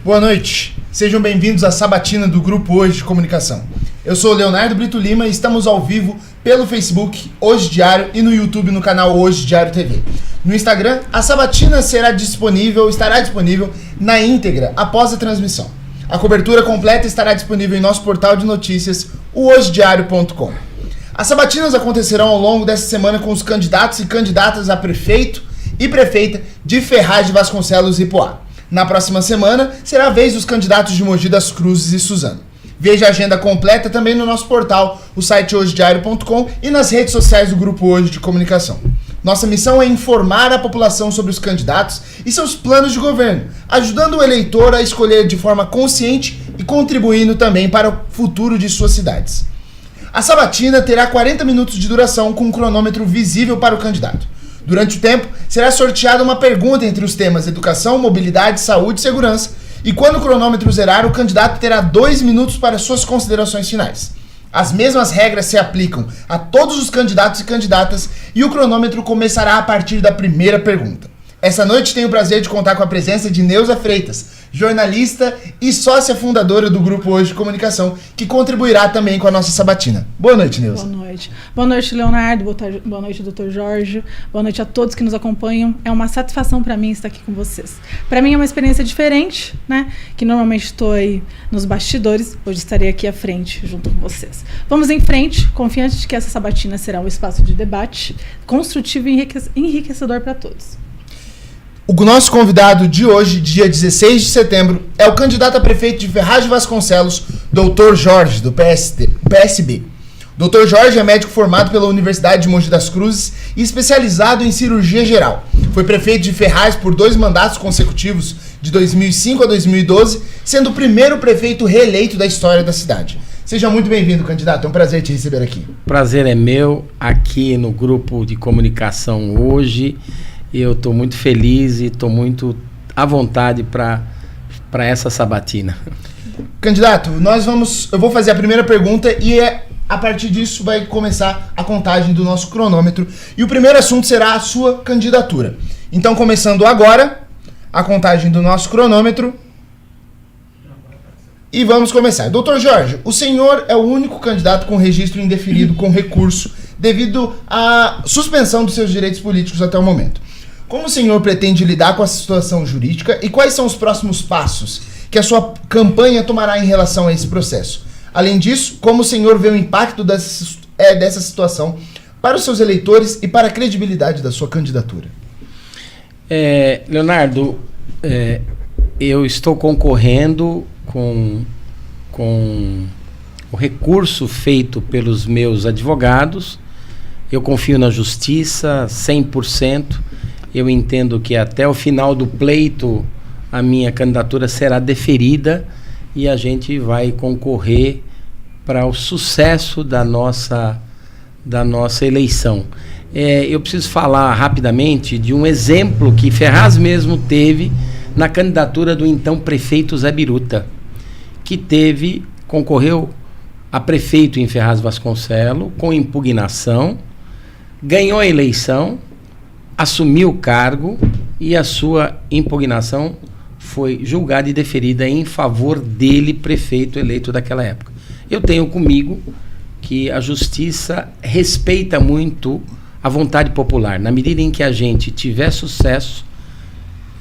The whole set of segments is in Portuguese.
Boa noite, sejam bem-vindos à sabatina do Grupo Hoje de Comunicação. Eu sou o Leonardo Brito Lima e estamos ao vivo pelo Facebook Hoje Diário e no YouTube no canal Hoje Diário TV. No Instagram, a sabatina estará disponível na íntegra após a transmissão. A cobertura completa estará disponível em nosso portal de notícias, o hojediario.com. As sabatinas acontecerão ao longo dessa semana com os candidatos e candidatas a prefeito e prefeita de Ferraz de Vasconcelos e Poá. Na próxima semana, será a vez dos candidatos de Mogi das Cruzes e Suzano. Veja a agenda completa também no nosso portal, o site hojediario.com e nas redes sociais do Grupo Hoje de Comunicação. Nossa missão é informar a população sobre os candidatos e seus planos de governo, ajudando o eleitor a escolher de forma consciente e contribuindo também para o futuro de suas cidades. A sabatina terá 40 minutos de duração com um cronômetro visível para o candidato. Durante o tempo, será sorteada uma pergunta entre os temas educação, mobilidade, saúde e segurança, e quando o cronômetro zerar, o candidato terá 2 minutos para suas considerações finais. As mesmas regras se aplicam a todos os candidatos e candidatas e o cronômetro começará a partir da primeira pergunta. Essa noite tenho o prazer de contar com a presença de Neuza Freitas, jornalista e sócia fundadora do Grupo Hoje de Comunicação, que contribuirá também com a nossa sabatina. Boa noite, Neuza. Boa noite. Boa noite, Leonardo. Boa noite, Dr. Jorge. Boa noite a todos que nos acompanham. É uma satisfação para mim estar aqui com vocês. Para mim é uma experiência diferente, né? Que normalmente estou aí nos bastidores. Hoje estarei aqui à frente, junto com vocês. Vamos em frente, confiante de que essa sabatina será um espaço de debate construtivo e enriquecedor para todos. O nosso convidado de hoje, dia 16 de setembro, é o candidato a prefeito de Ferraz de Vasconcelos, Dr. Jorge, do PSB. Dr. Jorge é médico formado pela Universidade de Mogi das Cruzes e especializado em cirurgia geral. Foi prefeito de Ferraz por 2 mandatos consecutivos, de 2005 a 2012, sendo o primeiro prefeito reeleito da história da cidade. Seja muito bem-vindo, candidato. É um prazer te receber aqui. Prazer é meu, aqui no Grupo de Comunicação hoje. Eu estou muito feliz e estou muito à vontade para essa sabatina. Candidato, eu vou fazer a primeira pergunta e a partir disso vai começar a contagem do nosso cronômetro. E o primeiro assunto será a sua candidatura. Então, começando agora, a contagem do nosso cronômetro. E vamos começar. Doutor Jorge, o senhor é o único candidato com registro indeferido com recurso devido à suspensão dos seus direitos políticos até o momento. Como o senhor pretende lidar com a situação jurídica e quais são os próximos passos que a sua campanha tomará em relação a esse processo? Além disso, como o senhor vê o impacto dessa situação para os seus eleitores e para a credibilidade da sua candidatura? Leonardo, eu estou concorrendo com o recurso feito pelos meus advogados. Eu confio na justiça 100%. Eu entendo que até o final do pleito a minha candidatura será deferida e a gente vai concorrer para o sucesso da nossa eleição. Eu preciso falar rapidamente de um exemplo que Ferraz mesmo teve na candidatura do então prefeito Zé Biruta, que concorreu a prefeito em Ferraz Vasconcelos com impugnação, ganhou a eleição, assumiu o cargo e a sua impugnação foi julgada e deferida em favor dele, prefeito eleito daquela época. Eu tenho comigo que a justiça respeita muito a vontade popular. Na medida em que a gente tiver sucesso,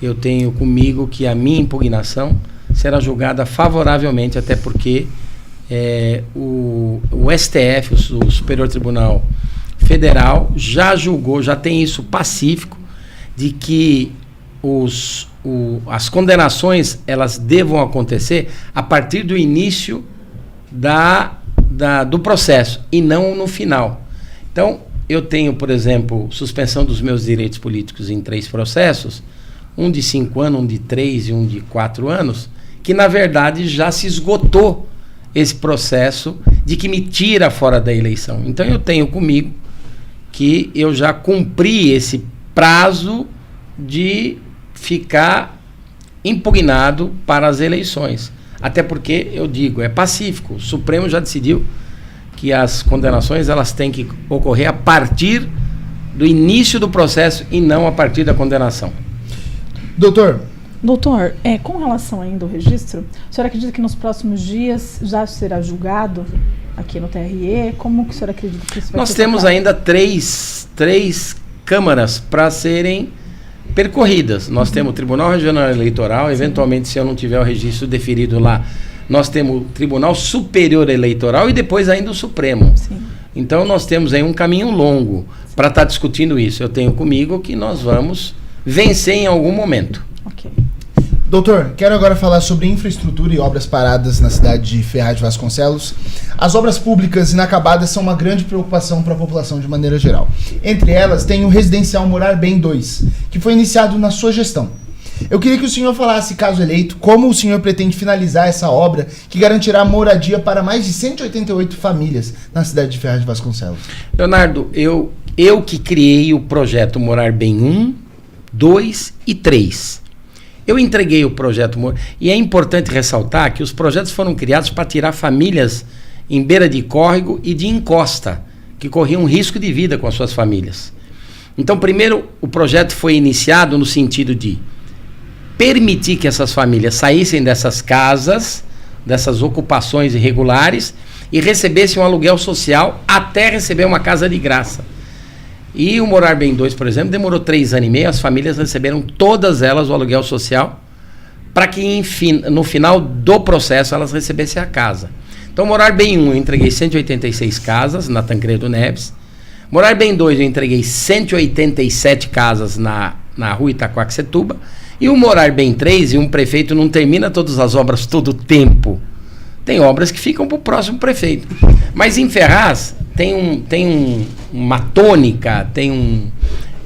eu tenho comigo que a minha impugnação será julgada favoravelmente, até porque o STF, o Superior Tribunal Federal, já julgou, já tem isso pacífico, de que as condenações elas devam acontecer a partir do início do processo e não no final. Então, eu tenho, por exemplo, suspensão dos meus direitos políticos em 3 processos, um de 5 anos, um de 3 e um de 4 anos, que na verdade já se esgotou esse processo de que me tira fora da eleição. Então eu tenho comigo que eu já cumpri esse prazo de ficar impugnado para as eleições. Até porque, eu digo, é pacífico. O Supremo já decidiu que as condenações elas têm que ocorrer a partir do início do processo e não a partir da condenação. Doutor, Doutor, com relação ainda ao registro, o senhor acredita que nos próximos dias já será julgado aqui no TRE? Como que o senhor acredita que isso vai Nós ser temos tratado? ainda três câmaras para serem percorridas. Nós temos o Tribunal Regional Eleitoral, eventualmente, se eu não tiver o registro deferido lá, nós temos o Tribunal Superior Eleitoral e depois ainda o Supremo. Sim. Então nós temos aí um caminho longo para estar discutindo isso. Eu tenho comigo que nós vamos vencer em algum momento. Ok. Doutor, quero agora falar sobre infraestrutura e obras paradas na cidade de Ferraz de Vasconcelos. As obras públicas inacabadas são uma grande preocupação para a população de maneira geral. Entre elas tem o residencial Morar Bem 2, que foi iniciado na sua gestão. Eu queria que o senhor falasse, caso eleito, como o senhor pretende finalizar essa obra que garantirá moradia para mais de 188 famílias na cidade de Ferraz de Vasconcelos. Leonardo, eu que criei o projeto Morar Bem 1, 2 e 3. Eu entreguei o projeto e é importante ressaltar que os projetos foram criados para tirar famílias em beira de córrego e de encosta, que corriam risco de vida com as suas famílias. Então, primeiro, o projeto foi iniciado no sentido de permitir que essas famílias saíssem dessas casas, dessas ocupações irregulares e recebessem um aluguel social até receber uma casa de graça. E o Morar Bem 2, por exemplo, demorou 3 anos e meio, as famílias receberam todas elas o aluguel social para que, enfim, no final do processo elas recebessem a casa. Então, Morar Bem 1 eu entreguei 186 casas na Tancredo Neves. Morar Bem 2 eu entreguei 187 casas na rua Itaquaquecetuba. E o Morar Bem 3, e um prefeito não termina todas as obras todo o tempo. Tem obras que ficam para o próximo prefeito. Mas em Ferraz tem uma tônica,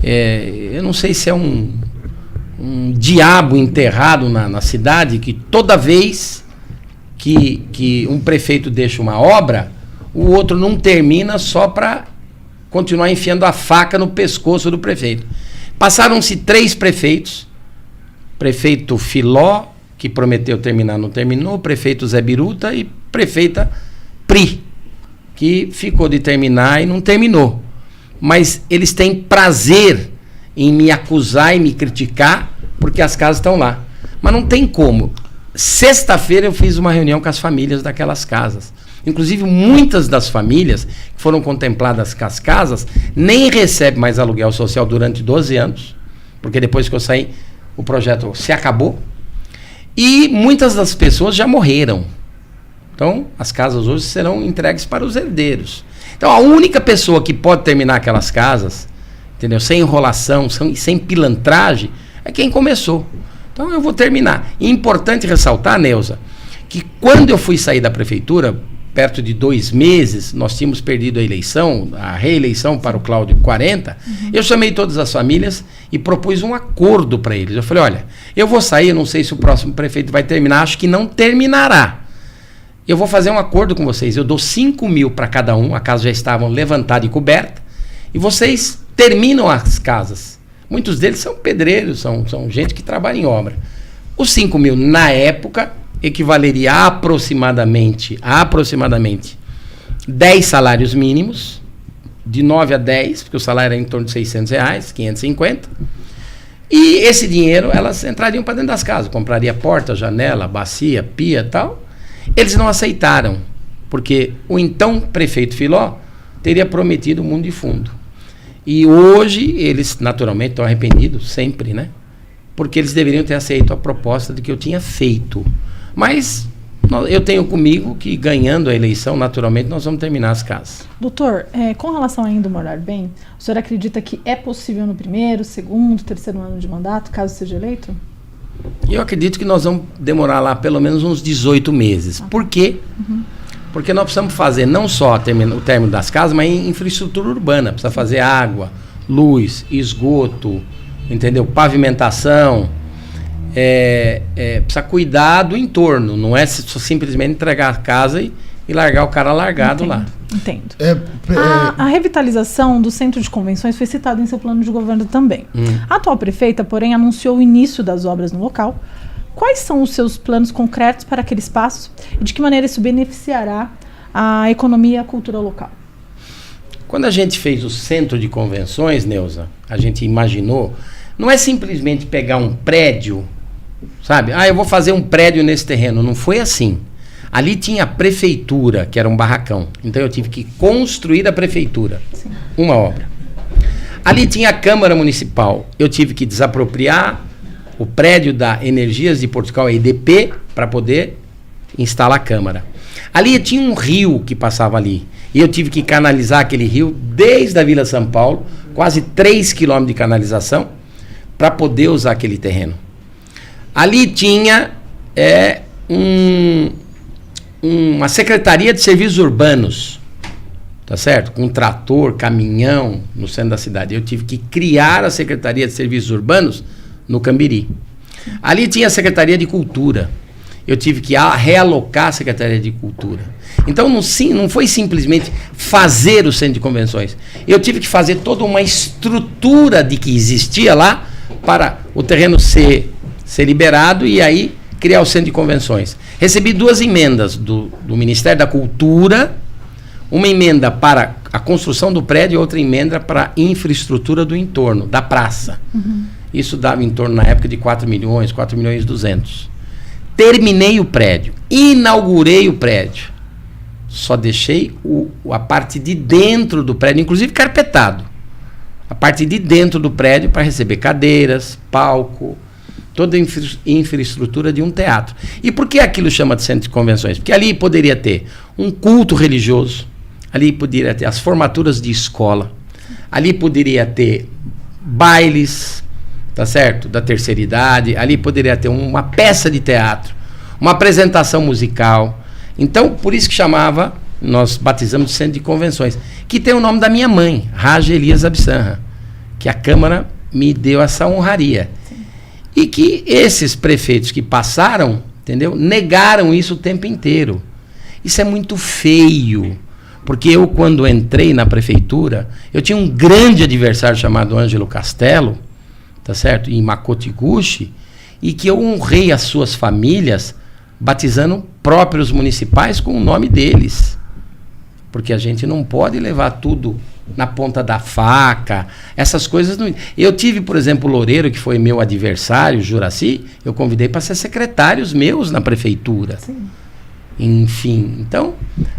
eu não sei se é um diabo enterrado na cidade, que toda vez que um prefeito deixa uma obra, o outro não termina só para continuar enfiando a faca no pescoço do prefeito. Passaram-se 3 prefeitos, prefeito Filó, que prometeu terminar, não terminou, prefeito Zé Biruta e prefeita Pri, que ficou de terminar e não terminou. Mas eles têm prazer em me acusar e me criticar, porque as casas estão lá. Mas não tem como. Sexta-feira eu fiz uma reunião com as famílias daquelas casas. Inclusive, muitas das famílias que foram contempladas com as casas nem recebem mais aluguel social durante 12 anos, porque depois que eu saí, o projeto se acabou. E muitas das pessoas já morreram. Então, as casas hoje serão entregues para os herdeiros. Então, a única pessoa que pode terminar aquelas casas, entendeu? Sem enrolação, sem pilantragem, é quem começou. Então, eu vou terminar. E é importante ressaltar, Neuza, que quando eu fui sair da prefeitura, perto de 2 meses, nós tínhamos perdido a reeleição para o Cláudio 40, eu chamei todas as famílias e propus um acordo para eles. Eu falei, olha, eu vou sair, eu não sei se o próximo prefeito vai terminar, acho que não terminará. Eu vou fazer um acordo com vocês, eu dou 5 mil para cada um, a casa já estavam levantada e coberta, e vocês terminam as casas. Muitos deles são pedreiros, são gente que trabalha em obra. Os 5 mil, na época, equivaleria a aproximadamente 10 salários mínimos, de 9 a 10, porque o salário era em torno de R$600, 550. E esse dinheiro, elas entrariam para dentro das casas, compraria porta, janela, bacia, pia e tal. Eles não aceitaram, porque o então prefeito Filó teria prometido o mundo de fundo. E hoje eles, naturalmente, estão arrependidos, sempre, né? Porque eles deveriam ter aceito a proposta de que eu tinha feito. Mas eu tenho comigo que, ganhando a eleição, naturalmente, nós vamos terminar as casas. Doutor, com relação ainda ao Morar Bem, o senhor acredita que é possível no primeiro, segundo, terceiro ano de mandato, caso seja eleito? Eu acredito que nós vamos demorar lá pelo menos uns 18 meses. Por quê? Porque nós precisamos fazer não só o término das casas, mas infraestrutura urbana. Precisa fazer água, luz, esgoto, entendeu? Pavimentação. Precisa cuidar do entorno. Não é simplesmente entregar a casa e largar o cara largado lá. Entendo. A revitalização do centro de convenções foi citada em seu plano de governo também. A atual prefeita, porém, anunciou o início das obras no local. Quais são os seus planos concretos para aquele espaço e de que maneira isso beneficiará a economia e a cultura local? Quando a gente fez o centro de convenções, Neuza, a gente imaginou, não é simplesmente pegar um prédio sabe? Eu vou fazer um prédio nesse terreno. Não foi assim. Ali tinha a prefeitura, que era um barracão. Então eu tive que construir a prefeitura. Sim. Uma obra. Ali tinha a Câmara Municipal. Eu tive que desapropriar o prédio da Energias de Portugal, EDP, para poder instalar a Câmara. Ali tinha um rio que passava ali. E eu tive que canalizar aquele rio desde a Vila São Paulo, quase 3 quilômetros de canalização, para poder usar aquele terreno. Ali tinha uma Secretaria de Serviços Urbanos, tá certo? Com trator, caminhão no centro da cidade. Eu tive que criar a Secretaria de Serviços Urbanos no Cambiri. Ali tinha a Secretaria de Cultura. Eu tive que realocar a Secretaria de Cultura. Então não foi simplesmente fazer o centro de convenções. Eu tive que fazer toda uma estrutura de que existia lá para o terreno ser liberado e aí criar o centro de convenções. Recebi 2 emendas do Ministério da Cultura, uma emenda para a construção do prédio e outra emenda para a infraestrutura do entorno, da praça. Uhum. Isso dava em torno, na época, de 4 milhões e 200. Terminei o prédio, inaugurei o prédio. Só deixei a parte de dentro do prédio, inclusive carpetado. A parte de dentro do prédio para receber cadeiras, palco, toda a infraestrutura de um teatro. E por que aquilo chama de centro de convenções? Porque ali poderia ter um culto religioso, ali poderia ter as formaturas de escola, ali poderia ter bailes, tá certo? Da terceira idade, ali poderia ter uma peça de teatro, uma apresentação musical. Então, por isso que nós batizamos de centro de convenções, que tem o nome da minha mãe, Raja Elias Absanra, que a Câmara me deu essa honraria. E que esses prefeitos que passaram, entendeu? Negaram isso o tempo inteiro. Isso é muito feio, porque eu, quando entrei na prefeitura, eu tinha um grande adversário chamado Ângelo Castelo, tá certo? Em Makotiguchi, e que eu honrei as suas famílias batizando próprios municipais com o nome deles. Porque a gente não pode levar tudo na ponta da faca, essas coisas não... Eu tive, por exemplo, o Loureiro, que foi meu adversário, Juraci, eu convidei para ser secretários meus na prefeitura. Sim. Enfim, então,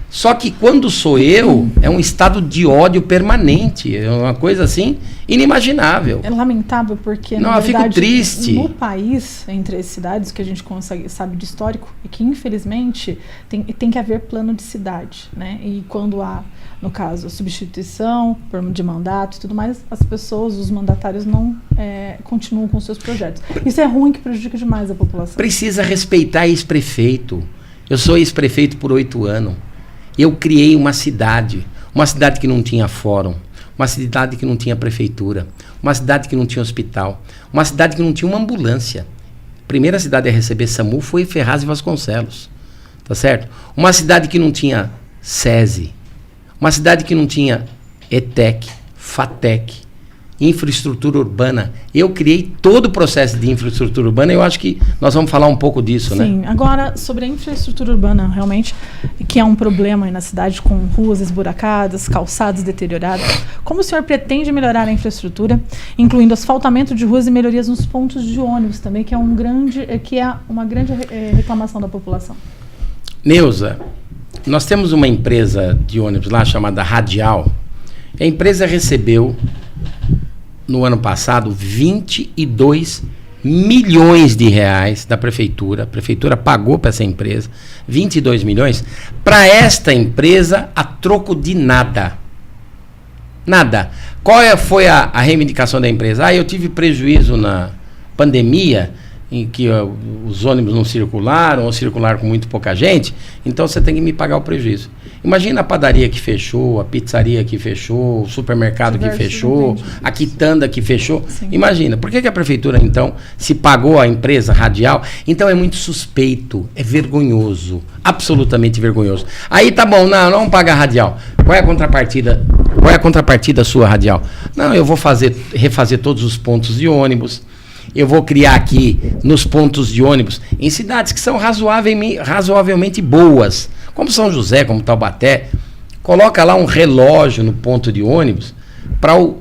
só que quando sou eu, é um estado de ódio permanente, é uma coisa assim inimaginável. É lamentável porque, não, na verdade, eu fico triste. No país, entre as cidades que a gente sabe de histórico, e que infelizmente tem que haver plano de cidade, né? E quando há, no caso, substituição de mandato e tudo mais, as pessoas, os mandatários não continuam com seus projetos. Isso é ruim, que prejudica demais a população. Precisa respeitar ex-prefeito. Eu sou ex-prefeito por 8 anos. Eu criei uma cidade que não tinha fórum, uma cidade que não tinha prefeitura, uma cidade que não tinha hospital, uma cidade que não tinha uma ambulância. A primeira cidade a receber SAMU foi Ferraz e Vasconcelos, tá certo? Uma cidade que não tinha SESI, uma cidade que não tinha ETEC, FATEC, infraestrutura urbana. Eu criei todo o processo de infraestrutura urbana e eu acho que nós vamos falar um pouco disso, né? Sim, agora sobre a infraestrutura urbana, realmente, que é um problema aí na cidade, com ruas esburacadas, calçadas deterioradas. Como o senhor pretende melhorar a infraestrutura, incluindo asfaltamento de ruas e melhorias nos pontos de ônibus também, que é uma grande reclamação da população? Neuza, nós temos uma empresa de ônibus lá chamada Radial. A empresa recebeu no ano passado 22 milhões de reais da prefeitura. A prefeitura pagou para essa empresa 22 milhões para esta empresa a troco de nada. Nada. Qual foi a reivindicação da empresa? Eu tive prejuízo na pandemia, em que os ônibus não circularam ou circularam com muito pouca gente, então você tem que me pagar o prejuízo. Imagina a padaria que fechou, a pizzaria que fechou, o supermercado que fechou, a quitanda que fechou. Sim. Imagina, por que a prefeitura, então, se pagou a empresa Radial? Então é muito suspeito, é vergonhoso, absolutamente vergonhoso. Aí tá bom, não vamos pagar a Radial. Qual é a contrapartida? Qual é a contrapartida sua, Radial? Não, eu vou refazer todos os pontos de ônibus. Eu vou criar aqui nos pontos de ônibus, em cidades que são razoavelmente boas, como São José, como Taubaté, coloca lá um relógio no ponto de ônibus para o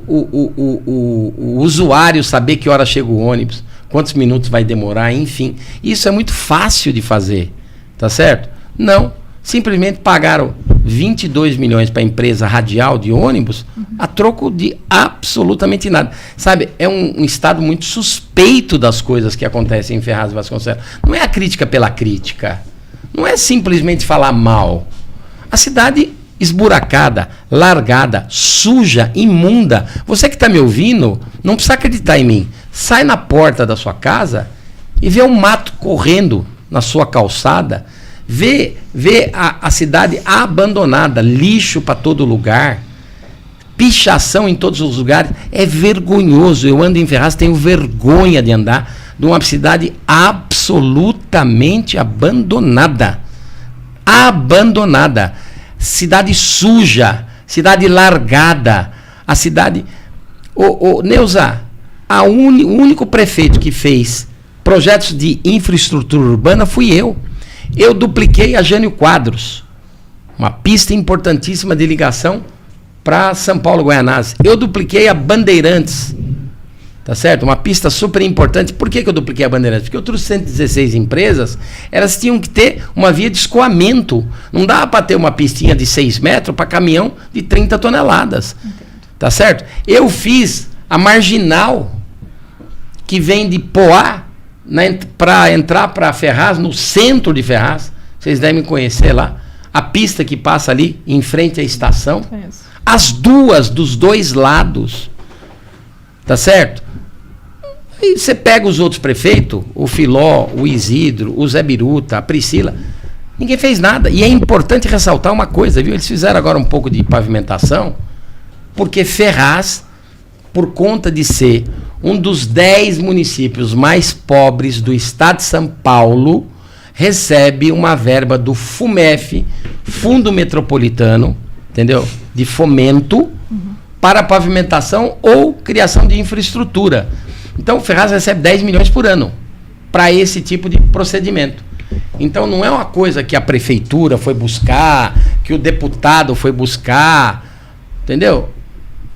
usuário saber que hora chega o ônibus, quantos minutos vai demorar, enfim. Isso é muito fácil de fazer, tá certo? Não, simplesmente pagaram 22 milhões para a empresa radial de ônibus a troco de absolutamente nada. Sabe, é um estado muito suspeito das coisas que acontecem em Ferraz e Vasconcelos. Não é a crítica pela crítica, não é simplesmente falar mal. A cidade esburacada, largada, suja, imunda. Você que está me ouvindo, não precisa acreditar em mim. Sai na porta da sua casa e vê um mato correndo na sua calçada. Vê a cidade abandonada, lixo para todo lugar, pichação em todos os lugares. É vergonhoso. Eu ando em Ferraz, tenho vergonha de andar de uma cidade absolutamente abandonada. Abandonada. Cidade suja, cidade largada. A cidade... Neuza, o único prefeito que fez projetos de infraestrutura urbana fui eu. Eu dupliquei a Jânio Quadros, uma pista importantíssima de ligação para São Paulo, Guaianazes. Eu dupliquei a Bandeirantes, tá certo? Uma pista super importante. Por que eu dupliquei a Bandeirantes? Porque outras 116 empresas, elas tinham que ter uma via de escoamento. Não dava para ter uma pistinha de 6 metros para caminhão de 30 toneladas, tá certo? Eu fiz a marginal que vem de Poá, para entrar para Ferraz, no centro de Ferraz, vocês devem conhecer lá, a pista que passa ali em frente à estação, as duas, dos dois lados, tá certo? Aí você pega os outros prefeitos, o Filó, o Isidro, o Zé Biruta, a Priscila, ninguém fez nada. E é importante ressaltar uma coisa, viu? Eles fizeram agora um pouco de pavimentação, porque Ferraz, por conta de ser um dos 10 municípios mais pobres do estado de São Paulo, recebe uma verba do FUMEF, Fundo Metropolitano, entendeu? De fomento para pavimentação ou criação de infraestrutura. Então, Ferraz recebe 10 milhões por ano para esse tipo de procedimento. Então, não é uma coisa que a prefeitura foi buscar, que o deputado foi buscar, entendeu?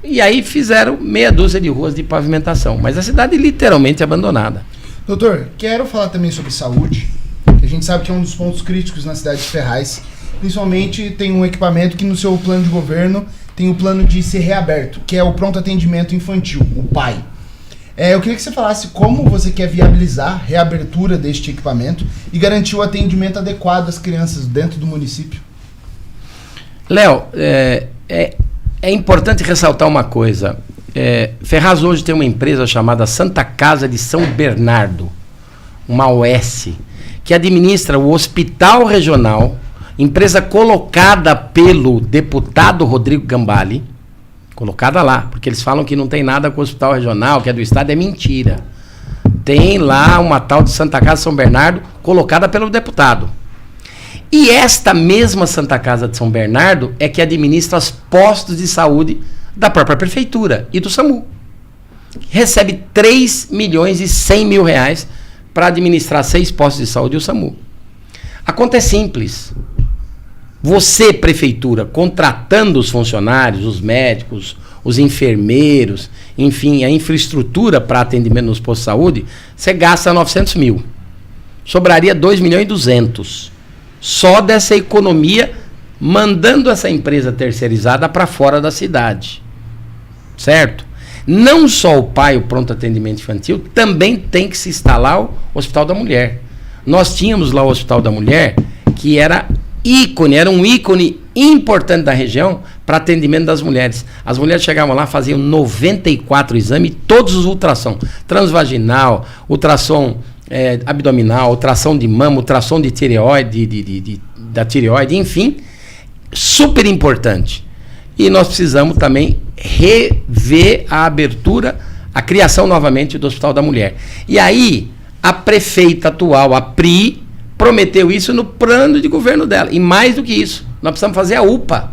E aí fizeram meia dúzia de ruas de pavimentação. Mas a cidade literalmente abandonada. Doutor, quero falar também sobre saúde. A gente sabe que é um dos pontos críticos na cidade de Ferraz. Principalmente tem um equipamento que no seu plano de governo tem o plano de ser reaberto, que é o pronto atendimento infantil, o PAI. Eu queria que você falasse como você quer viabilizar a reabertura deste equipamento e garantir o atendimento adequado às crianças dentro do município. Léo, é importante ressaltar uma coisa. Ferraz hoje tem uma empresa chamada Santa Casa de São Bernardo, uma OS, que administra o Hospital Regional, empresa colocada pelo deputado Rodrigo Gambale, colocada lá, porque eles falam que não tem nada com o Hospital Regional, que é do Estado, é mentira. Tem lá uma tal de Santa Casa de São Bernardo, colocada pelo deputado. E esta mesma Santa Casa de São Bernardo é que administra os postos de saúde da própria prefeitura e do SAMU. Recebe 3 milhões e 100 mil reais para administrar 6 postos de saúde e o SAMU. A conta é simples. Você, prefeitura, contratando os funcionários, os médicos, os enfermeiros, enfim, a infraestrutura para atendimento nos postos de saúde, você gasta 900 mil. Sobraria 2 milhões e 200. Só dessa economia, mandando essa empresa terceirizada para fora da cidade. Certo? Não só o PAI, o Pronto Atendimento Infantil, também tem que se instalar o Hospital da Mulher. Nós tínhamos lá o Hospital da Mulher, que era um ícone importante da região para atendimento das mulheres. As mulheres chegavam lá, faziam 94 exames, todos os ultrassom, transvaginal, ultrassom abdominal, ultrassom de mama, ultrassom de tireoide, da tireoide, enfim, super importante. E nós precisamos também rever a abertura, a criação novamente do Hospital da Mulher. E aí, a prefeita atual, a Pri, prometeu isso no plano de governo dela. E mais do que isso, nós precisamos fazer a UPA,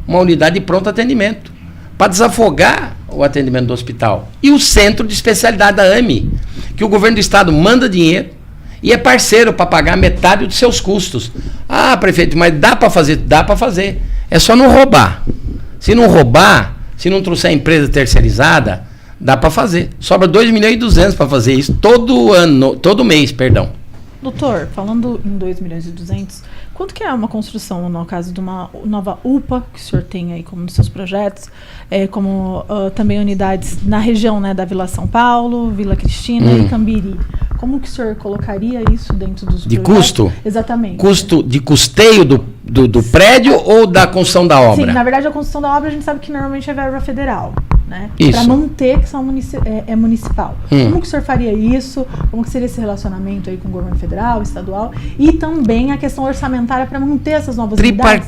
uma unidade de pronto atendimento, para desafogar o atendimento do hospital. E o centro de especialidade da AME, que o governo do estado manda dinheiro e é parceiro para pagar metade dos seus custos. Ah, prefeito, mas dá para fazer? Dá para fazer. É só não roubar. Se não roubar, se não trouxer a empresa terceirizada, Dá para fazer. Sobra 2,2 milhões para fazer isso todo mês, perdão. Doutor, falando em 2,2 milhões, quanto que é uma construção, no caso de uma nova UPA, que o senhor tem aí como nos seus projetos, como também unidades na região, né, da Vila São Paulo, Vila Cristina e Cambiri? Como que o senhor colocaria isso dentro dos de projetos? Custo? Exatamente. Custo de custeio do prédio ou da construção da obra? Sim, na verdade a construção da obra a gente sabe que normalmente é verba federal, né? Isso. Para manter que são municipal. Como que o senhor faria isso? Como que seria esse relacionamento aí com o governo federal, estadual? E também a questão orçamentária para manter essas novas unidades?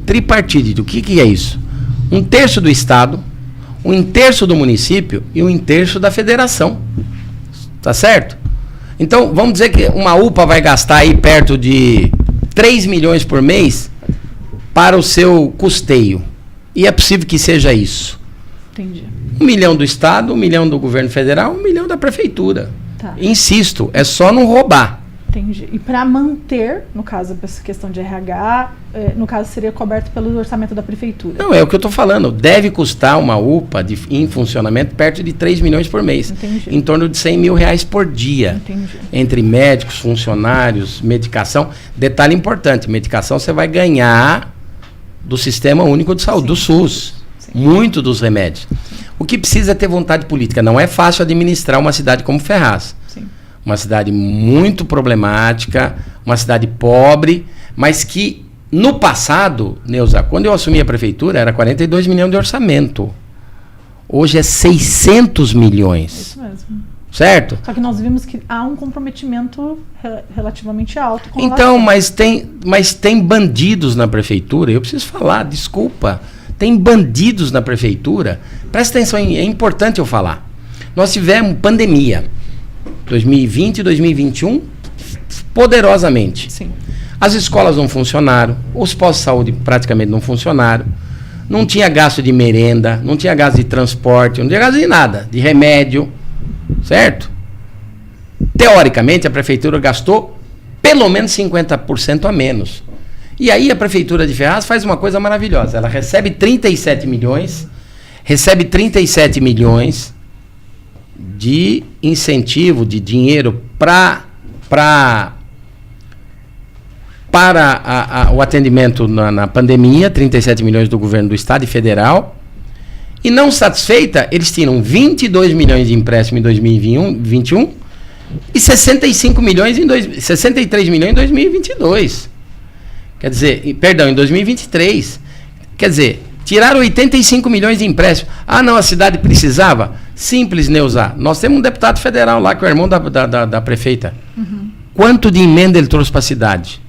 Tripartite. O que é isso? 1/3 do Estado, 1/3 do município e 1/3 da federação. Tá certo? Então, vamos dizer que uma UPA vai gastar aí perto de 3 milhões por mês para o seu custeio. E é possível que seja isso. Entendi. 1 milhão do Estado, 1 milhão do governo federal, 1 milhão da prefeitura. Tá. Insisto, é só não roubar. Entendi. E para manter, no caso, essa questão de RH, no caso, seria coberto pelo orçamento da prefeitura? Não, é o que eu estou falando. Deve custar uma UPA em funcionamento perto de 3 milhões por mês. Entendi. Em torno de 100 mil reais por dia. Entendi. Entre médicos, funcionários, medicação. Detalhe importante, medicação você vai ganhar do Sistema Único de Saúde, do SUS. Sim. Muito dos remédios. O que precisa é ter vontade política. Não é fácil administrar uma cidade como Ferraz. Sim. Uma cidade muito problemática, uma cidade pobre, mas que no passado, Neuza, quando eu assumi a prefeitura, era 42 milhões de orçamento. Hoje é 600 milhões. Isso mesmo. Certo? Só que nós vimos que há um comprometimento relativamente alto. Então, mas tem bandidos na prefeitura, eu preciso falar, desculpa. Tem bandidos na prefeitura. Presta atenção, é importante eu falar. Nós tivemos pandemia. 2020 e 2021, poderosamente. Sim. As escolas não funcionaram, os postos de saúde praticamente não funcionaram, não tinha gasto de merenda, não tinha gasto de transporte, não tinha gasto de nada, de remédio, certo? Teoricamente, a prefeitura gastou pelo menos 50% a menos. E aí a prefeitura de Ferraz faz uma coisa maravilhosa, ela recebe 37 milhões de incentivo, de dinheiro para o atendimento na pandemia, 37 milhões do governo do Estado e federal. E não satisfeita, eles tiram 22 milhões de empréstimo em 2021 e 63 milhões em 2022. Quer dizer, perdão, em 2023. Quer dizer, tiraram 85 milhões de empréstimo. Ah, não, a cidade precisava? Simples, Neuza. Nós temos um deputado federal lá, que é o irmão da prefeita. Uhum. Quanto de emenda ele trouxe para a cidade?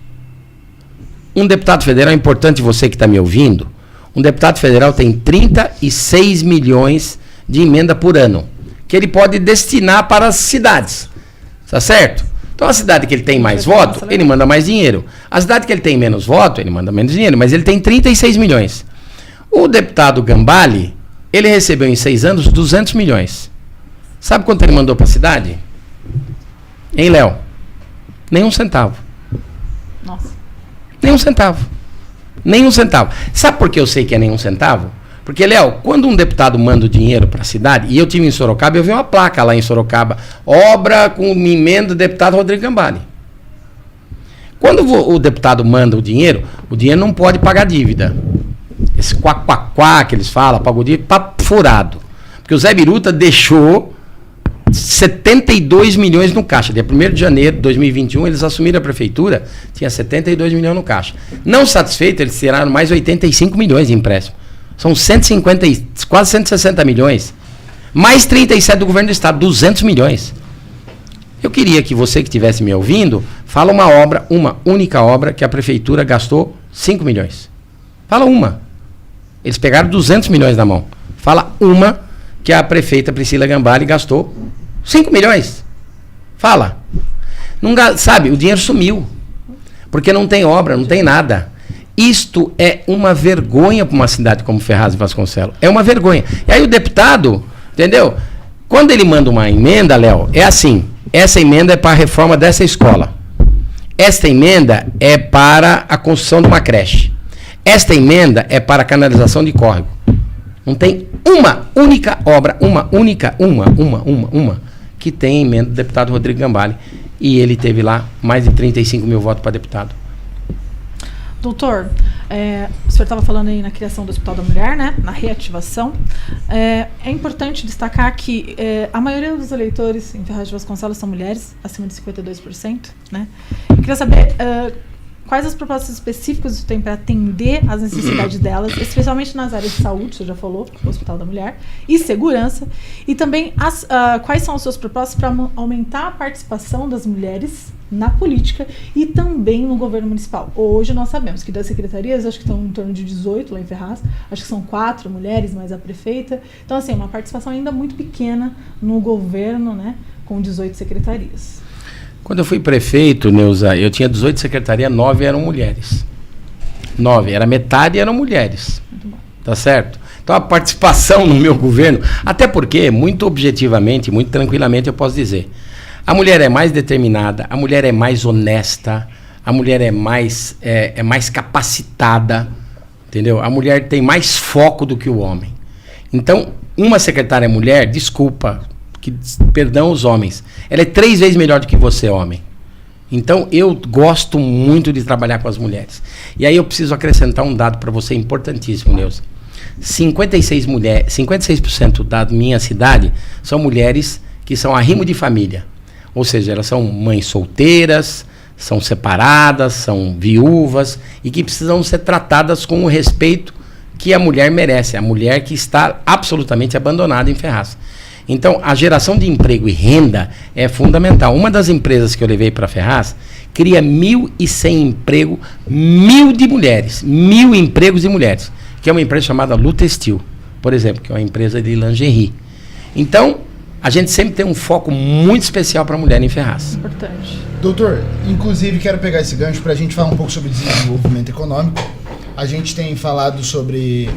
Um deputado federal, é importante você que está me ouvindo, um deputado federal tem 36 milhões de emenda por ano, que ele pode destinar para as cidades. Tá certo? Então, a cidade que ele tem mais voto, ele manda mais dinheiro. A cidade que ele tem menos voto, ele manda menos dinheiro, mas ele tem 36 milhões. O deputado Gambale, ele recebeu em 6 anos 200 milhões. Sabe quanto ele mandou para a cidade? Hein, Léo? Nenhum centavo. Nossa. Nenhum centavo. Nenhum centavo. Sabe por que eu sei que é nenhum centavo? Porque, Léo, quando um deputado manda o dinheiro para a cidade, e eu tive em Sorocaba, eu vi uma placa lá em Sorocaba, obra com emenda do deputado Rodrigo Gambale. Quando o deputado manda o dinheiro não pode pagar dívida. Esse quá que eles falam, pagou dívida, papo furado. Porque o Zé Biruta deixou 72 milhões no caixa. Dia 1º de janeiro de 2021, eles assumiram a prefeitura, tinha 72 milhões no caixa. Não satisfeito, eles tiraram mais 85 milhões de empréstimo. São 150, quase 160 milhões. Mais 37 do governo do estado, 200 milhões. Eu queria que você que estivesse me ouvindo, fala uma única obra que a prefeitura gastou 5 milhões. Fala uma. Eles pegaram 200 milhões na mão. Fala uma que a prefeita Priscila Gambale gastou 5 milhões. Fala. Não, sabe, o dinheiro sumiu. Porque não tem obra, não tem nada. Isto é uma vergonha para uma cidade como Ferraz e Vasconcelos. É uma vergonha. E aí o deputado, entendeu? Quando ele manda uma emenda, Léo, é assim. Essa emenda é para a reforma dessa escola. Esta emenda é para a construção de uma creche. Esta emenda é para a canalização de córrego. Não tem uma única obra, uma, que tem emenda do deputado Rodrigo Gambale. E ele teve lá mais de 35 mil votos para deputado. Doutor, o senhor estava falando aí na criação do Hospital da Mulher, né, na reativação. É importante destacar que a maioria dos eleitores em Ferraz de Vasconcelos são mulheres, acima de 52%. Né? Eu queria saber quais as propostas específicas que você tem para atender às necessidades delas, especialmente nas áreas de saúde, você já falou, o Hospital da Mulher, e segurança, e também quais são as suas propostas para aumentar a participação das mulheres na política e também no governo municipal. Hoje nós sabemos que das secretarias, acho que estão em torno de 18 lá em Ferraz, acho que são 4 mulheres, mais a prefeita. Então, assim, uma participação ainda muito pequena no governo, né, com 18 secretarias. Quando eu fui prefeito, Neuza, eu tinha 18 secretarias, 9 eram mulheres. 9, era metade eram mulheres. Muito bom. Tá certo? Então a participação no meu governo, até porque, muito objetivamente, muito tranquilamente eu posso dizer, a mulher é mais determinada, a mulher é mais honesta, a mulher é mais capacitada, entendeu? A mulher tem mais foco do que o homem. Então, uma secretária mulher, desculpa, perdão os homens, ela é 3 vezes melhor do que você, homem. Então, eu gosto muito de trabalhar com as mulheres. E aí eu preciso acrescentar um dado para você importantíssimo, Neuza. 56% da minha cidade são mulheres que são arrimo de família. Ou seja, elas são mães solteiras, são separadas, são viúvas e que precisam ser tratadas com o respeito que a mulher merece, a mulher que está absolutamente abandonada em Ferraz. Então, a geração de emprego e renda é fundamental. Uma das empresas que eu levei para Ferraz cria 1.100 empregos, 1.000 de mulheres, 1.000 empregos de mulheres, que é uma empresa chamada Lutestil, por exemplo, que é uma empresa de lingerie. Então, a gente sempre tem um foco muito especial para a mulher em Ferraz. Importante. Doutor, inclusive quero pegar esse gancho para a gente falar um pouco sobre desenvolvimento econômico. A gente tem falado sobre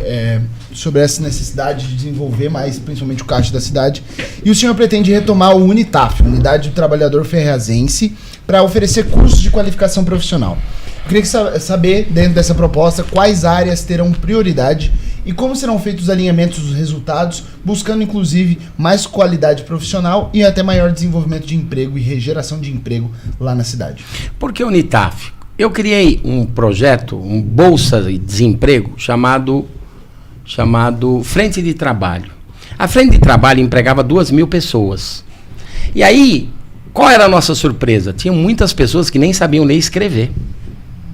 essa necessidade de desenvolver mais, principalmente o caixa da cidade. E o senhor pretende retomar o Unitaf, Unidade do Trabalhador Ferrazense, para oferecer cursos de qualificação profissional. Eu queria saber, dentro dessa proposta, quais áreas terão prioridade e como serão feitos os alinhamentos dos resultados, buscando inclusive mais qualidade profissional e até maior desenvolvimento de emprego e geração de emprego lá na cidade. Por que Unitaf? Eu criei um projeto, um bolsa de desemprego chamado Frente de Trabalho. A Frente de Trabalho empregava 2.000 pessoas. E aí, qual era a nossa surpresa? Tinha muitas pessoas que nem sabiam ler e escrever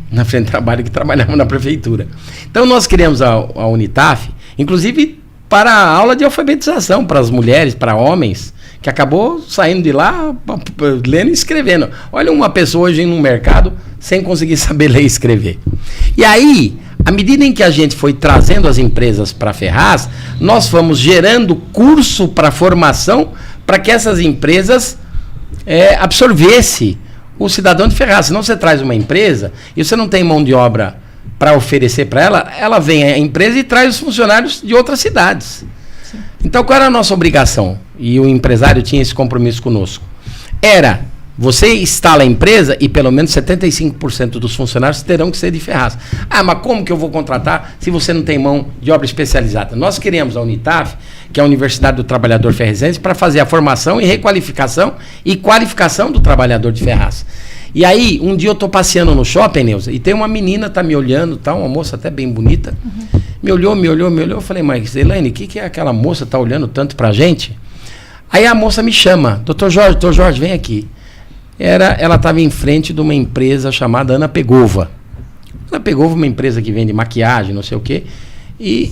na Frente de Trabalho, que trabalhavam na prefeitura. Então nós criamos a Unitaf, inclusive para a aula de alfabetização para as mulheres, para homens, que acabou saindo de lá lendo e escrevendo. Olha uma pessoa hoje no mercado sem conseguir saber ler e escrever. E aí, à medida em que a gente foi trazendo as empresas para Ferraz, nós fomos gerando curso para formação para que essas empresas absorvessem o cidadão de Ferraz. Senão você traz uma empresa e você não tem mão de obra para oferecer para ela, ela vem à empresa e traz os funcionários de outras cidades. Sim. Então, qual era a nossa obrigação? E o empresário tinha esse compromisso conosco. Era, você instala a empresa e pelo menos 75% dos funcionários terão que ser de Ferraz. Ah, mas como que eu vou contratar se você não tem mão de obra especializada? Nós criamos a Unitaf, que é a Universidade do Trabalhador Ferrazense, para fazer a formação e requalificação e qualificação do trabalhador de Ferraz. E aí, um dia eu tô passeando no shopping, Neuza, e tem uma menina tá me olhando, tá, uma moça até bem bonita, me olhou, eu falei, mas Elaine, o que é aquela moça tá olhando tanto pra gente? Aí a moça me chama, doutor Jorge, vem aqui. Ela estava em frente de uma empresa chamada Ana Pegova. Ana Pegova é uma empresa que vende maquiagem, não sei o quê, e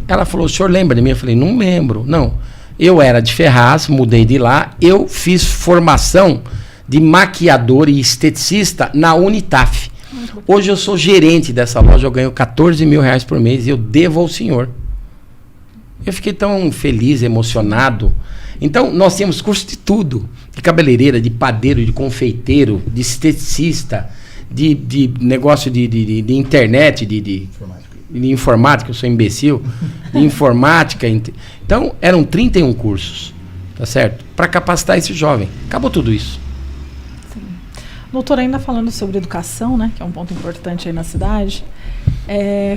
ela falou, o senhor lembra de mim? Eu falei, não lembro, não. Eu era de Ferraz, mudei de lá, eu fiz formação de maquiador e esteticista na Unitaf. Hoje eu sou gerente dessa loja, eu ganho 14 mil reais por mês e eu devo ao senhor. Eu fiquei tão feliz, emocionado. Então, nós tínhamos curso de tudo. De cabeleireira, de padeiro, de confeiteiro, de esteticista, de negócio de internet, de informática, eu sou imbecil, de informática. Então, eram 31 cursos, tá certo? Para capacitar esse jovem. Acabou tudo isso. Doutor, ainda falando sobre educação, né, que é um ponto importante aí na cidade,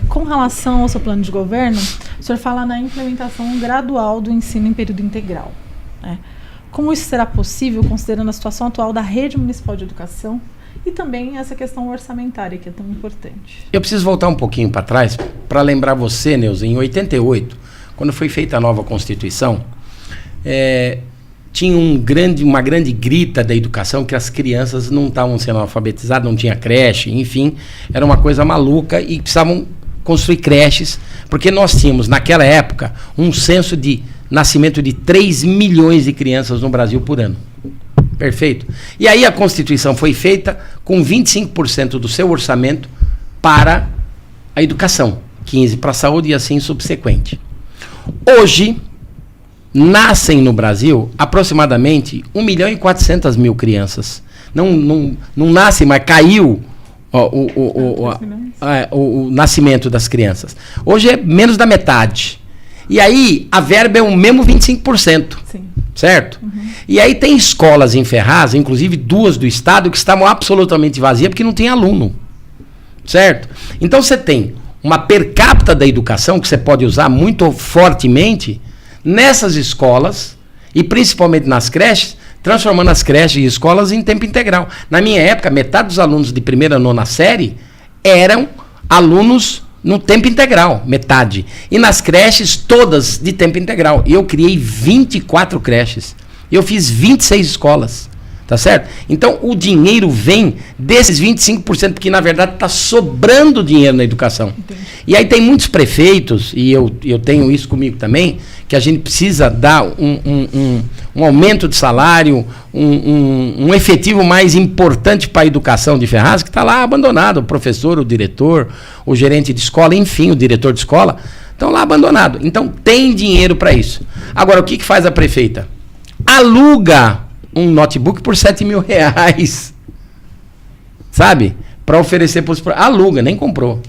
Com relação ao seu plano de governo, o senhor fala na implementação gradual do ensino em período integral, né? Como isso será possível, considerando a situação atual da rede municipal de educação e também essa questão orçamentária, que é tão importante? Eu preciso voltar um pouquinho para trás para lembrar você, Neuza, em 88, quando foi feita a nova Constituição, tinha uma grande grita da educação que as crianças não estavam sendo alfabetizadas, não tinha creche, enfim, era uma coisa maluca e precisavam construir creches, porque nós tínhamos, naquela época, um censo de nascimento de 3 milhões de crianças no Brasil por ano. Perfeito? E aí a Constituição foi feita com 25% do seu orçamento para a educação, 15% para a saúde e assim subsequente. Hoje, nascem no Brasil aproximadamente 1.400.000 crianças. Não nasce, mas caiu o nascimento das crianças. Hoje é menos da metade. E aí a verba é o mesmo 25%. Sim. Certo? Uhum. E aí tem escolas em Ferraz, inclusive 2 do estado, que estavam absolutamente vazias porque não tem aluno. Certo? Então você tem uma per capita da educação que você pode usar muito fortemente nessas escolas e principalmente nas creches, transformando as creches e escolas em tempo integral. Na minha época, metade dos alunos de 1ª a 9ª série eram alunos no tempo integral, metade. E nas creches, todas de tempo integral. Eu criei 24 creches. Eu fiz 26 escolas. Tá certo? Então, o dinheiro vem desses 25%, porque, na verdade, está sobrando dinheiro na educação. Entendi. E aí tem muitos prefeitos, e eu tenho isso comigo também, que a gente precisa dar um aumento de salário, um efetivo mais importante para a educação de Ferraz, que está lá abandonado. O professor, o diretor, o gerente de escola, enfim, o diretor de escola, estão lá abandonados. Então, tem dinheiro para isso. Agora, o que faz a prefeita? Aluga um notebook por R$7.000, sabe? Para oferecer para os... Aluga, nem comprou.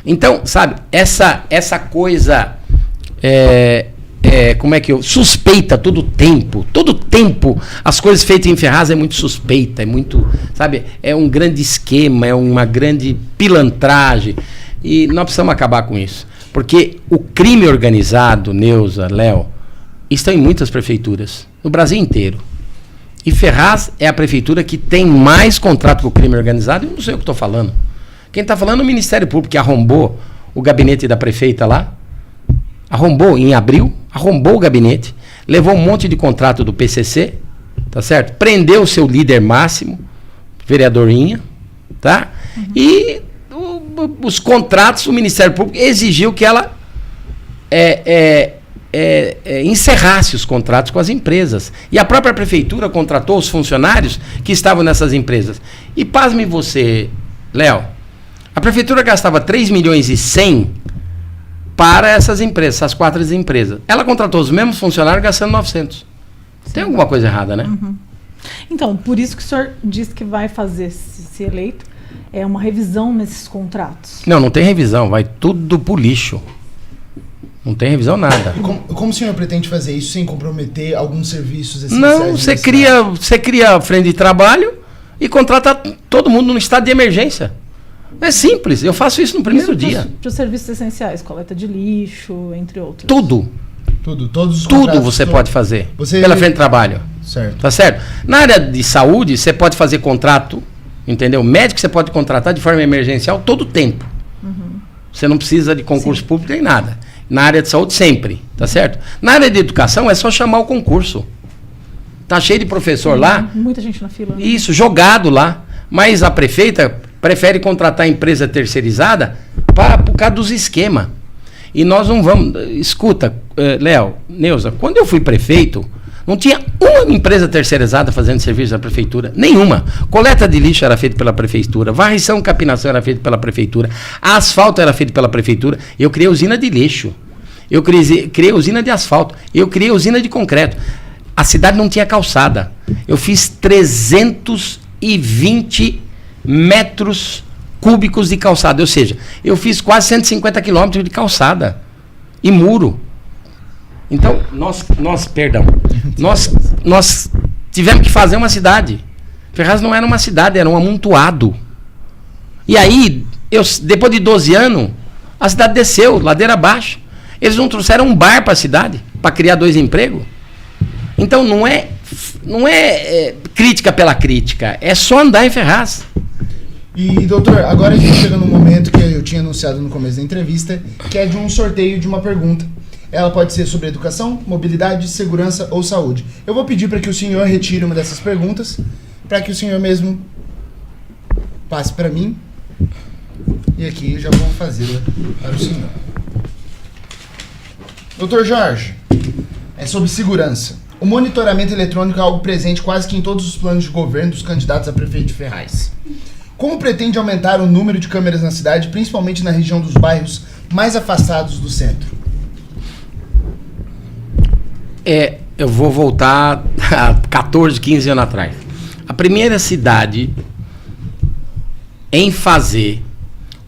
Então, sabe, essa coisa, como é que eu... Suspeita todo tempo, as coisas feitas em Ferraz é muito suspeita, é muito, sabe? É um grande esquema, é uma grande pilantragem. E nós precisamos acabar com isso. Porque o crime organizado, Neuza, Léo, está em muitas prefeituras, no Brasil inteiro. E Ferraz é a prefeitura que tem mais contrato com o crime organizado, eu não sei o que estou falando. Quem está falando é o Ministério Público, que arrombou o gabinete da prefeita lá, arrombou em abril, arrombou o gabinete, levou um monte de contrato do PCC, tá certo? Prendeu o seu líder máximo, vereadorinha, tá? Uhum. E os contratos, o Ministério Público exigiu que ela encerrasse os contratos com as empresas. E a própria prefeitura contratou os funcionários que estavam nessas empresas. E pasme você, Léo, a prefeitura gastava 3.100.000 para essas empresas, essas 4 empresas. Ela contratou os mesmos funcionários gastando 900. Sim. Tem alguma coisa errada, né? Uhum. Então, por isso que o senhor disse que vai fazer, se eleito, uma revisão nesses contratos. Não tem revisão, vai tudo pro lixo. Não tem revisão nada. Como o senhor pretende fazer isso sem comprometer alguns serviços essenciais? Não, você cria frente de trabalho e contrata todo mundo no estado de emergência. É simples, eu faço isso no primeiro dia. Para os serviços essenciais, coleta de lixo, entre outros. Tudo. Todos os Tudo você pode fazer pela frente de trabalho. Certo. Tá certo? Na área de saúde, você pode fazer contrato, entendeu? Médico você pode contratar de forma emergencial todo o tempo. Uhum. Você não precisa de concurso público nem nada. Na área de saúde, sempre, tá certo? Na área de educação, é só chamar o concurso. Tá cheio de professor lá. Muita gente na fila. Né? Isso, jogado lá. Mas a prefeita prefere contratar a empresa terceirizada por causa dos esquemas. E nós não vamos... Escuta, Léo, Neuza, quando eu fui prefeito, não tinha uma empresa terceirizada fazendo serviço da prefeitura. Nenhuma. Coleta de lixo era feita pela prefeitura. Varrição e capinação era feita pela prefeitura. Asfalto era feito pela prefeitura. Eu criei usina de lixo. Eu criei usina de asfalto. Eu criei usina de concreto. A cidade não tinha calçada. Eu fiz 320 metros cúbicos de calçada. Ou seja, eu fiz quase 150 quilômetros de calçada. E muro. Então, nós tivemos que fazer uma cidade. Ferraz não era uma cidade, era um amontoado. E aí, depois de 12 anos, a cidade desceu, ladeira abaixo. Eles não trouxeram um bar para a cidade, para criar 2 empregos. Então não é crítica pela crítica, é só andar em Ferraz. E, doutor, agora a gente chega num momento que eu tinha anunciado no começo da entrevista, que é de um sorteio de uma pergunta. Ela pode ser sobre educação, mobilidade, segurança ou saúde. Eu vou pedir para que o senhor retire uma dessas perguntas, para que o senhor mesmo passe para mim. E aqui eu já vou fazê-la para o senhor. Doutor Jorge, é sobre segurança. O monitoramento eletrônico é algo presente quase que em todos os planos de governo dos candidatos a prefeito de Ferraz. Como pretende aumentar o número de câmeras na cidade, principalmente na região dos bairros mais afastados do centro? Eu vou voltar a 14, 15 anos atrás. A primeira cidade em fazer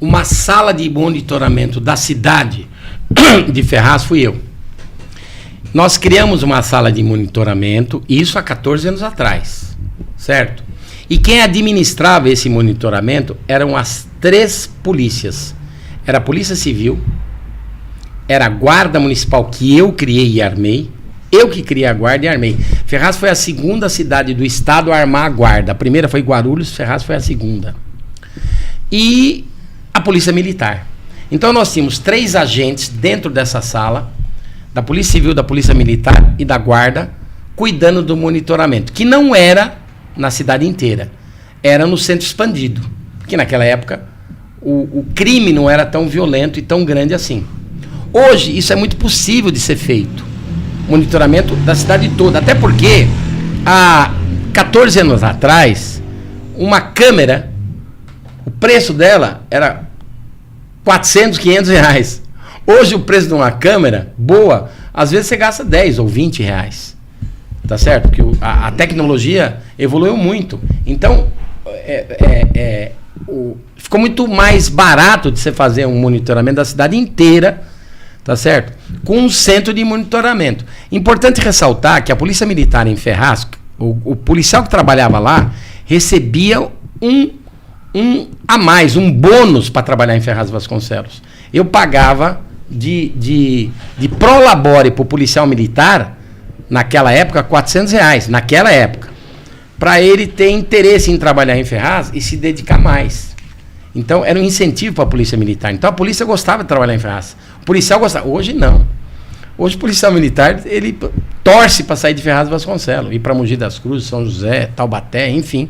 uma sala de monitoramento da cidade de Ferraz fui eu. Nós criamos uma sala de monitoramento, isso há 14 anos atrás, certo? E quem administrava esse monitoramento eram as 3 polícias. Era a Polícia Civil, era a Guarda Municipal que eu criei e armei, eu que criei a Guarda e armei. Ferraz foi a segunda cidade do estado a armar a Guarda. A primeira foi Guarulhos, Ferraz foi a segunda. E a Polícia Militar. Então nós tínhamos 3 agentes dentro dessa sala, da Polícia Civil, da Polícia Militar e da Guarda, cuidando do monitoramento, que não era na cidade inteira, era no centro expandido, porque naquela época o crime não era tão violento e tão grande assim. Hoje isso é muito possível de ser feito, monitoramento da cidade toda, até porque há 14 anos atrás, uma câmera, o preço dela era 400, 500 reais. Hoje o preço de uma câmera boa, às vezes você gasta 10 ou 20 reais. Tá certo? Porque a tecnologia evoluiu muito. Então, ficou muito mais barato de você fazer um monitoramento da cidade inteira, tá certo? Com um centro de monitoramento. Importante ressaltar que a Polícia Militar em Ferraz, o policial que trabalhava lá, recebia um bônus para trabalhar em Ferraz Vasconcelos. Eu pagava de prolabore para o policial militar, naquela época, 400 reais, naquela época, para ele ter interesse em trabalhar em Ferraz e se dedicar mais. Então, era um incentivo para a polícia militar. Então, a polícia gostava de trabalhar em Ferraz. O policial gostava. Hoje, não. Hoje, o policial militar, ele torce para sair de Ferraz Vasconcelos, ir para Mogi das Cruzes, São José, Taubaté, enfim,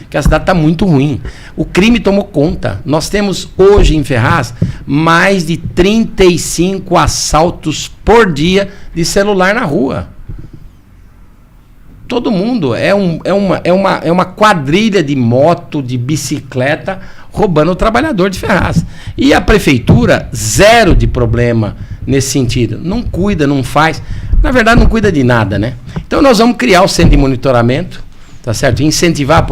que a cidade está muito ruim. O crime tomou conta. Nós temos hoje em Ferraz mais de 35 assaltos por dia de celular na rua. Todo mundo é uma quadrilha de moto, de bicicleta, roubando o trabalhador de Ferraz. E a prefeitura, zero de problema nesse sentido. Não cuida, não faz. Na verdade, não cuida de nada, né? Então, nós vamos criar o centro de monitoramento, tá certo? Incentivar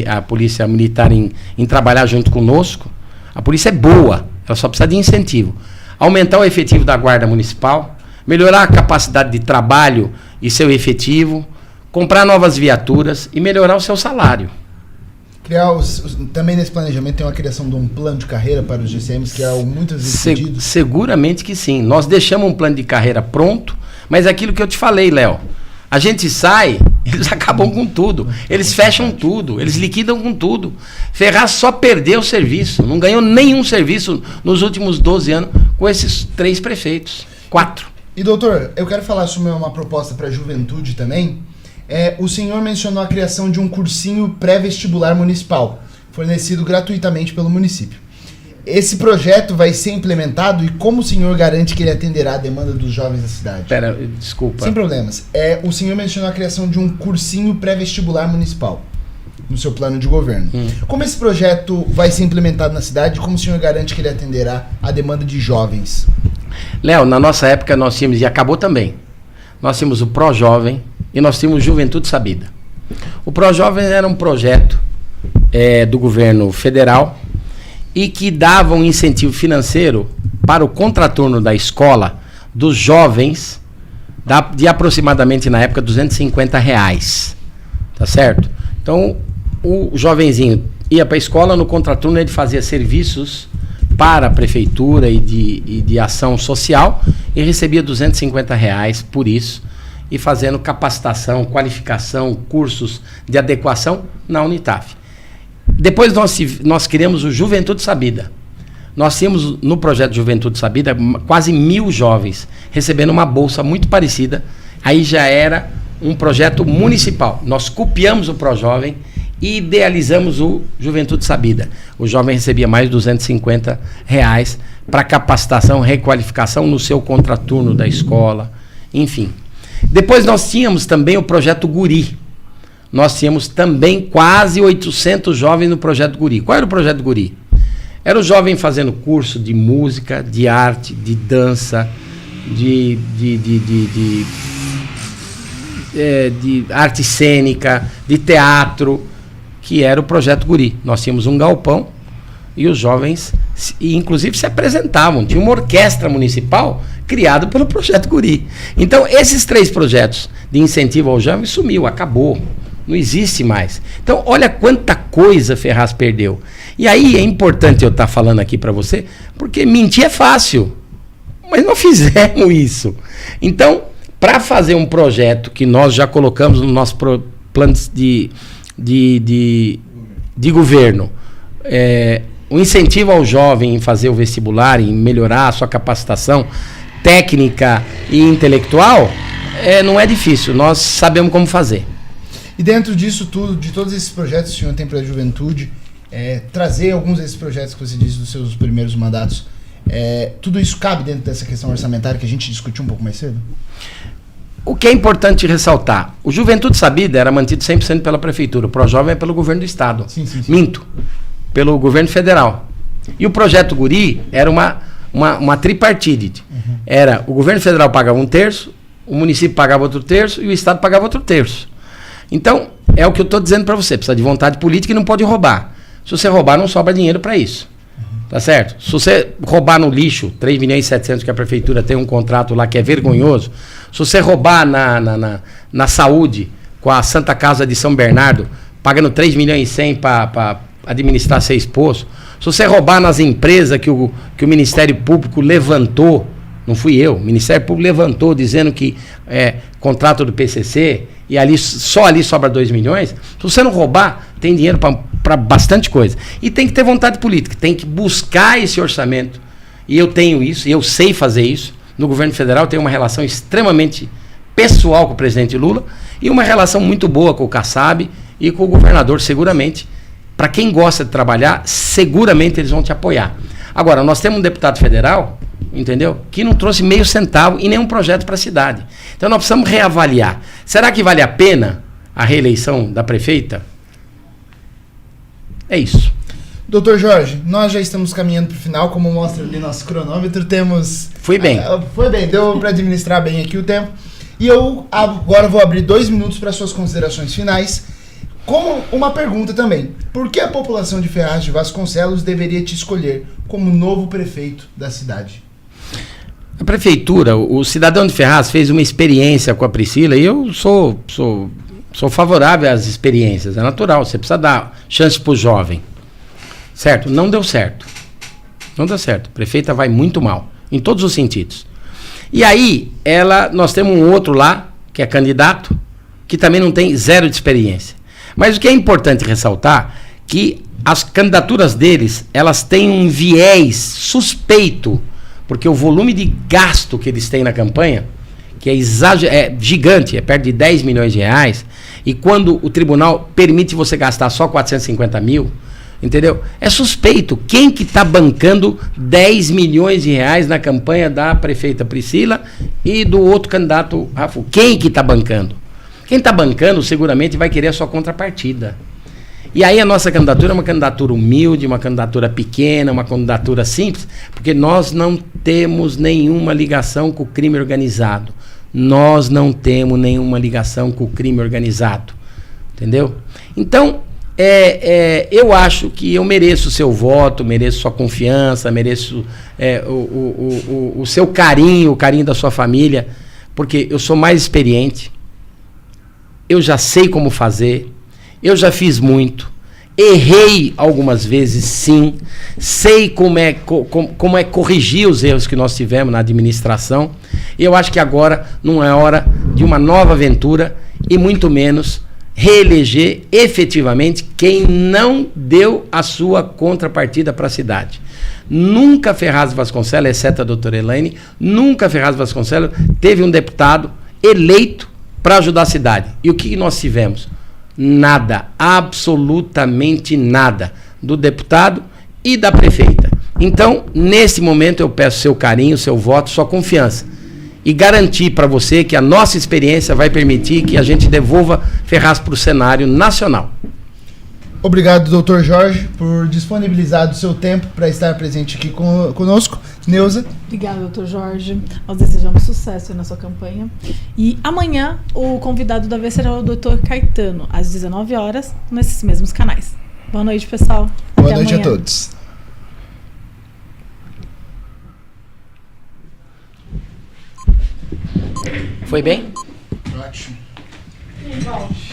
a polícia militar em trabalhar junto conosco. A polícia é boa, ela só precisa de incentivo. Aumentar o efetivo da Guarda Municipal, melhorar a capacidade de trabalho e seu efetivo, comprar novas viaturas e melhorar o seu salário. Também nesse planejamento tem uma criação de um plano de carreira para os GCMs, que é muitas vezes pedido? Seguramente que sim. Nós deixamos um plano de carreira pronto, mas é aquilo que eu te falei, Léo. A gente sai, eles acabam com tudo. Eles fecham tudo, eles liquidam com tudo. Ferraz só perdeu o serviço, não ganhou nenhum serviço nos últimos 12 anos com esses 3 prefeitos. 4. E doutor, eu quero falar sobre uma proposta para a juventude também. O senhor mencionou a criação de um cursinho pré-vestibular municipal, fornecido gratuitamente pelo município. Esse projeto vai ser implementado e como o senhor garante que ele atenderá a demanda dos jovens da cidade? Desculpa. Sem problemas. O senhor mencionou a criação de um cursinho pré-vestibular municipal no seu plano de governo. Como esse projeto vai ser implementado na cidade e como o senhor garante que ele atenderá a demanda de jovens? Léo, na nossa época nós tínhamos, e acabou também, nós tínhamos o Pró-Jovem e nós tínhamos Juventude Sabida. O Pró-Jovem era um projeto do governo federal e que dava um incentivo financeiro para o contraturno da escola dos jovens de aproximadamente, na época, R$250. Tá certo? Então, o jovenzinho ia para a escola, no contraturno ele fazia serviços para a prefeitura e de ação social e recebia R$250 por isso, e fazendo capacitação, qualificação, cursos de adequação na Unitaf. Depois nós criamos o Juventude Sabida. Nós tínhamos no projeto Juventude Sabida quase 1.000 jovens recebendo uma bolsa muito parecida. Aí já era um projeto municipal. Nós copiamos o ProJovem e idealizamos o Juventude Sabida. O jovem recebia mais de R$250 para capacitação, requalificação no seu contraturno da escola, enfim. Depois nós tínhamos também o projeto Guri. Nós tínhamos também quase 800 jovens no projeto Guri. Qual era o projeto Guri? Era o jovem fazendo curso de música, de arte, de dança, de arte cênica, de teatro, que era o projeto Guri. Nós tínhamos um galpão e os jovens, inclusive, se apresentavam. Tinha uma orquestra municipal criada pelo projeto Guri. Então, esses 3 projetos de incentivo ao jovem sumiu, acabou. Não existe mais. Então, olha quanta coisa Ferraz perdeu. E aí é importante eu estar falando aqui para você, porque mentir é fácil, mas não fizemos isso. Então, para fazer um projeto que nós já colocamos no nosso plano de governo, o incentivo ao jovem em fazer o vestibular, em melhorar a sua capacitação técnica e intelectual, não é difícil, nós sabemos como fazer. E dentro disso tudo, de todos esses projetos que o senhor tem para a juventude, trazer alguns desses projetos que você disse dos seus primeiros mandatos, tudo isso cabe dentro dessa questão orçamentária que a gente discutiu um pouco mais cedo? O que é importante ressaltar, o Juventude Sabida era mantido 100% pela prefeitura, o ProJovem é pelo governo do estado. Sim. Minto, pelo governo federal. E o projeto Guri era uma tripartite. Uhum. Era o governo federal pagava 1/3, o município pagava outro terço e o estado pagava outro terço. Então, é o que eu estou dizendo para você, precisa de vontade política e não pode roubar. Se você roubar, não sobra dinheiro para isso. Tá certo? Se você roubar no lixo, 3.700.000 que a prefeitura tem um contrato lá que é vergonhoso, se você roubar na saúde, com a Santa Casa de São Bernardo, pagando 3.100.000 para administrar 6 poços, se você roubar nas empresas que o Ministério Público levantou, não fui eu, o Ministério Público levantou dizendo que contrato do PCC, e só ali sobra 2 milhões, se você não roubar, tem dinheiro para bastante coisa. E tem que ter vontade política, tem que buscar esse orçamento. E eu tenho isso, e eu sei fazer isso. No governo federal eu tenho uma relação extremamente pessoal com o presidente Lula e uma relação muito boa com o Kassab e com o governador, seguramente. Para quem gosta de trabalhar, seguramente eles vão te apoiar. Agora, nós temos um deputado federal, entendeu? Que não trouxe meio centavo em nenhum projeto para a cidade. Então nós precisamos reavaliar. Será que vale a pena a reeleição da prefeita? É isso. Doutor Jorge, nós já estamos caminhando para o final, como mostra ali nosso cronômetro, temos... Foi bem. Foi bem, deu para administrar bem aqui o tempo. E eu agora vou abrir 2 minutos para suas considerações finais, como uma pergunta também. Por que a população de Ferraz de Vasconcelos deveria te escolher como novo prefeito da cidade? A prefeitura, o cidadão de Ferraz fez uma experiência com a Priscila e eu sou favorável às experiências, é natural, você precisa dar chance para o jovem. Certo? Não deu certo. Não deu certo. A prefeita vai muito mal, em todos os sentidos. E aí, nós temos um outro lá, que é candidato, que também não tem 0 de experiência. Mas o que é importante ressaltar, que as candidaturas deles, elas têm um viés suspeito, porque o volume de gasto que eles têm na campanha, que é gigante, é perto de 10 milhões de reais, e quando o tribunal permite você gastar só 450 mil, entendeu? É suspeito. Quem que está bancando 10 milhões de reais na campanha da prefeita Priscila e do outro candidato Rafa? Quem que está bancando? Quem está bancando seguramente vai querer a sua contrapartida. E aí a nossa candidatura é uma candidatura humilde, uma candidatura pequena, uma candidatura simples, porque nós não temos nenhuma ligação com o crime organizado. Nós não temos nenhuma ligação com o crime organizado. Entendeu? Então, eu acho que eu mereço o seu voto, mereço sua confiança, mereço o seu carinho, o carinho da sua família, porque eu sou mais experiente, eu já sei como fazer, eu já fiz muito, Errei algumas vezes, sim. Sei como é corrigir os erros que nós tivemos na administração. Eu acho que agora não é hora de uma nova aventura e muito menos reeleger efetivamente quem não deu a sua contrapartida para a cidade. Nunca Ferraz Vasconcelos, exceto a doutora Elaine, nunca Ferraz Vasconcelos teve um deputado eleito para ajudar a cidade. E o que nós tivemos? Nada, absolutamente nada, do deputado e da prefeita. Então, nesse momento, eu peço seu carinho, seu voto, sua confiança. E garantir para você que a nossa experiência vai permitir que a gente devolva Ferraz para o cenário nacional. Obrigado, doutor Jorge, por disponibilizar o seu tempo para estar presente aqui conosco. Neuza. Obrigada, doutor Jorge. Nós desejamos sucesso na sua campanha. E amanhã, o convidado da vez será o doutor Caetano, às 19 horas, nesses mesmos canais. Boa noite, pessoal. Boa noite a todos. Foi bem? Ótimo. Sim,